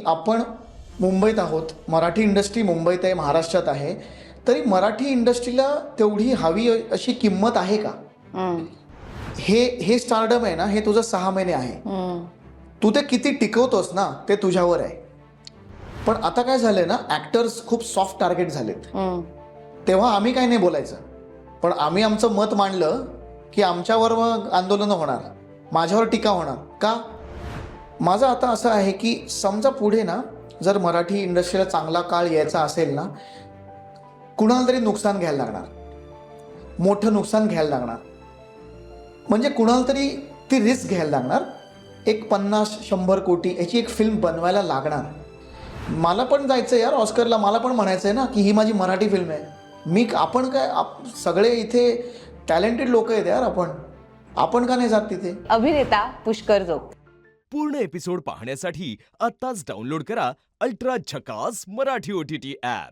आपण मुंबईत आहोत, मराठी इंडस्ट्री मुंबईत आहे, महाराष्ट्रात आहे, तरी मराठी इंडस्ट्रीला तेवढी हवी अशी किंमत आहे का? हे स्टारडम आहे ना, हे तुझं 6 महिने आहे. तू ते किती टिकवतोस ना, ते तुझ्यावर आहे. पण आता काय झालंय ना, ऍक्टर्स खूप सॉफ्ट टार्गेट झालेत. तेव्हा आम्ही काय नाही बोलायचं, पण आम्ही आमचं मत मांडलं की आमच्यावर मग आंदोलनं होणार, माझ्यावर टीका होणार. का? माझं आता असं आहे की समजा पुढे ना, जर मराठी इंडस्ट्रीला चांगला काळ यायचा असेल ना, कुणाला तरी नुकसान घ्यायला लागणार, मोठं नुकसान घ्यायला लागणार. म्हणजे कुणाला तरी ती रिस्क घ्यायला लागणार. एक 50-100 कोटी याची एक फिल्म बनवायला लागणार. मला पण जायचं यार ऑस्करला, मला पण म्हणायचं आहे ना की ही माझी मराठी फिल्म आहे. आपण काय सगळे इथे टॅलेंटेड लोक आहेत यार, आपण का नाही जात तिथे? अभिनेता पुष्कर जोग. पूर्ण एपिसोड पाहण्यासाठी आत्ताच डाउनलोड करा अल्ट्रा झकास मराठी OTT ॲप.